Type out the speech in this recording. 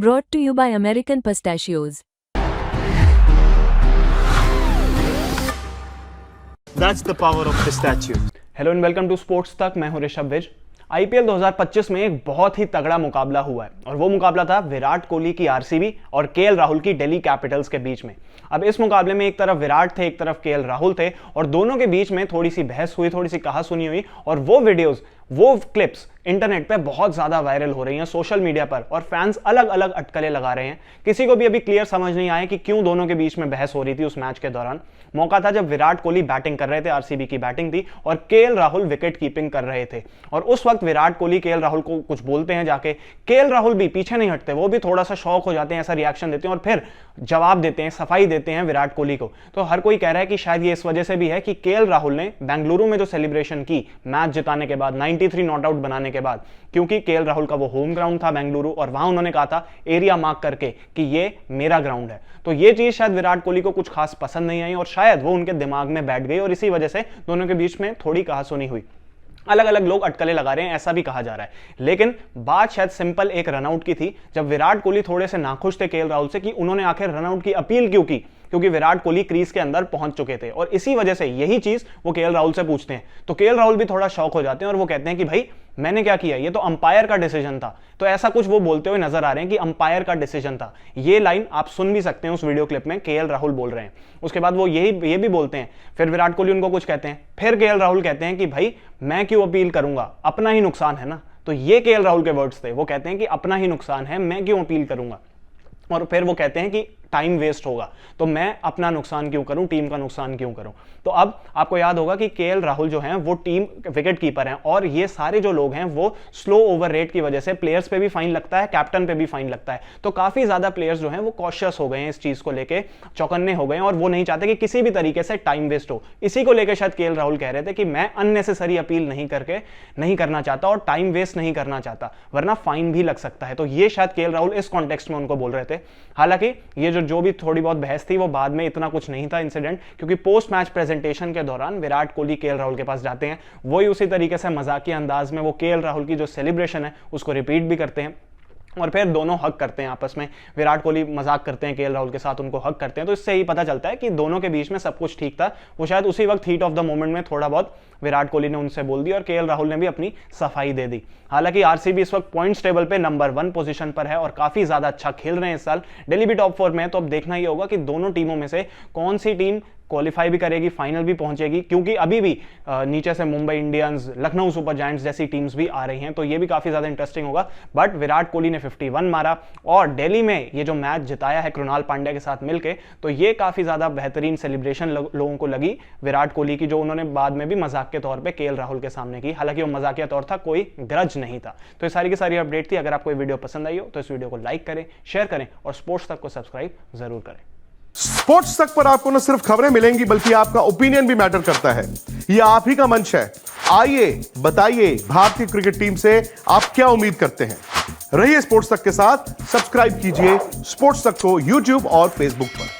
brought to you by American Pistachios. That's the power of pistachios. Hello and welcome to sports Tak. मैं हूं Rishabh Vij. IPL 2025 में एक बहुत ही तगड़ा मुकाबला हुआ है और वो मुकाबला था विराट कोहली की आरसीबी और केएल राहुल की दिल्ली कैपिटल्स के बीच में। अब इस मुकाबले में एक तरफ विराट थे, एक तरफ केएल राहुल थे और दोनों के बीच में थोड़ी सी बहस हुई, थोड़ी सी कहासुनी हुई और वो वीडियोस, वो क्लिप्स इंटरनेट पे बहुत ज्यादा वायरल हो रही हैं सोशल मीडिया पर और फैंस अलग अलग अटकलें लगा रहे हैं। किसी को भी अभी क्लियर समझ नहीं आया कि क्यों दोनों के बीच में बहस हो रही थी उस मैच के दौरान। मौका था जब विराट कोहली बैटिंग कर रहे थे, आरसीबी की बैटिंग थी और केएल राहुल विकेट कीपिंग कर रहे थे और उस वक्त विराट कोहली केएल राहुल को कुछ बोलते हैं जाके। केएल राहुल भी पीछे नहीं हटते, वो भी थोड़ा सा शॉक हो जाते हैं, ऐसा रिएक्शन देते हैं और फिर जवाब देते हैं, सफाई देते हैं विराट कोहली को। तो हर कोई कह रहा है कि शायद ये इस वजह से भी है कि केएल राहुल ने बेंगलुरु में जो सेलिब्रेशन की मैच जिताने के बाद, 93 नॉट आउट बनाने के बाद, क्योंकि केएल राहुल का वो होम ग्राउंड था बेंगलुरु और वहां उन्होंने कहा था एरिया मार्क करके कि ये मेरा ग्राउंड है। तो ये चीज शायद विराट कोहली को कुछ खास पसंद नहीं आई और शायद वो उनके दिमाग में बैठ गई और इसी वजह से दोनों के बीच में थोड़ी कहासुनी हुई। अलग अलग लोग अटकलें लगा रहे हैं, ऐसा भी कहा जा रहा है। लेकिन बात शायद सिंपल एक रनआउट की थी, जब विराट कोहली थोड़े से नाखुश थे केएल राहुल से कि उन्होंने आखिर रनआउट की अपील क्यों की, क्योंकि विराट कोहली क्रीज के अंदर पहुंच चुके थे और इसी वजह से यही चीज वो केएल राहुल से पूछते हैं। तो केएल राहुल भी थोड़ा शॉक हो जाते हैं और वो कहते हैं कि भाई मैंने क्या किया, ये तो अंपायर का डिसीजन था। तो ऐसा कुछ वो बोलते हुए नजर आ रहे हैं कि अंपायर का डिसीजन था। ये लाइन आप सुन भी सकते हैं उस वीडियो क्लिप में, केएल राहुल बोल रहे हैं। उसके बाद वो ये भी बोलते हैं, फिर विराट कोहली उनको कुछ कहते हैं, फिर केएल राहुल कहते हैं कि भाई मैं क्यों अपील करूंगा, अपना ही नुकसान है ना। तो ये केएल राहुल के वर्ड्स थे, वो कहते हैं कि अपना ही नुकसान है, मैं क्यों अपील करूंगा। और फिर वो कहते हैं कि टाइम वेस्ट होगा, तो मैं अपना नुकसान क्यों करूं, टीम का नुकसान क्यों करूं। तो अब आपको याद होगा कि केएल राहुल जो हैं वो टीम विकेट कीपर हैं और ये सारे जो लोग हैं वो स्लो ओवर रेट की वजह से प्लेयर्स पे भी फाइन लगता है, कैप्टन पे भी फाइन लगता है। तो काफी ज्यादा प्लेयर्स जो हैं वो कॉशियस हो गए हैं इस चीज को लेके, चौकन्ने हो गए हैं और वो नहीं चाहते कि किसी भी तरीके से टाइम वेस्ट हो। इसी को लेकर शायद केएल राहुल कह रहे थे कि मैं अननेसेसरी अपील नहीं करना चाहता और टाइम वेस्ट नहीं करना चाहता, वरना फाइन भी लग सकता है। तो ये शायद केएल राहुल इस कॉन्टेक्स्ट में उनको बोल रहे थे। हालांकि ये जो भी थोड़ी बहुत बहस थी वो बाद में इतना कुछ नहीं था इंसिडेंट, क्योंकि पोस्ट मैच प्रेजेंटेशन के दौरान विराट कोहली केएल राहुल के पास जाते हैं, वही उसी तरीके से मजाकिया अंदाज में वो केएल राहुल की जो सेलिब्रेशन है उसको रिपीट भी करते हैं और फिर दोनों हक करते हैं आपस में। विराट कोहली मजाक करते हैं केएल राहुल के साथ, उनको हक करते हैं। तो इससे ही पता चलता है कि दोनों के बीच में सब कुछ ठीक था। वो शायद उसी वक्त हीट ऑफ द मोमेंट में थोड़ा बहुत विराट कोहली ने उनसे बोल दी और केएल राहुल ने भी अपनी सफाई दे दी। हालांकि आरसीबी इस वक्त पॉइंट्स टेबल पे नंबर 1 पोजीशन पर है और काफी ज्यादा अच्छा खेल रहे हैं इस साल। दिल्ली भी टॉप 4 में है, तो अब देखना ही होगा कि दोनों टीमों में से कौन सी टीम क्वालिफाई भी करेगी, फाइनल भी पहुंचेगी, क्योंकि अभी भी नीचे से Mumbai Indians, Lucknow super giants जैसी टीम्स भी आ रही हैं। तो ये भी काफी ज्यादा इंटरेस्टिंग होगा। बट विराट कोहली ने 51 मारा और दिल्ली में ये जो मैच जिताया है कृणाल पांड्या के साथ मिलकर, तो ये काफी ज्यादा बेहतरीन सेलिब्रेशन लोगों को लगी विराट कोहली की, जो उन्होंने बाद में भी मजाक के तौर पर केएल राहुल के सामने की। हालांकि वो मजाकिया तौर था, कोई ग्रज नहीं था। तो ये सारी की सारी अपडेट थी। अगर आपको ये वीडियो पसंद आई हो तो इस वीडियो को लाइक करें, शेयर करें और स्पोर्ट्स तक को सब्सक्राइब जरूर करें। स्पोर्ट्स तक पर आपको न सिर्फ खबरें मिलेंगी बल्कि आपका ओपिनियन भी मैटर करता है। यह आप ही का मंच है। आइए बताइए भारतीय क्रिकेट टीम से आप क्या उम्मीद करते हैं। रहिए स्पोर्ट्स तक के साथ, सब्सक्राइब कीजिए स्पोर्ट्स तक को यूट्यूब और फेसबुक पर।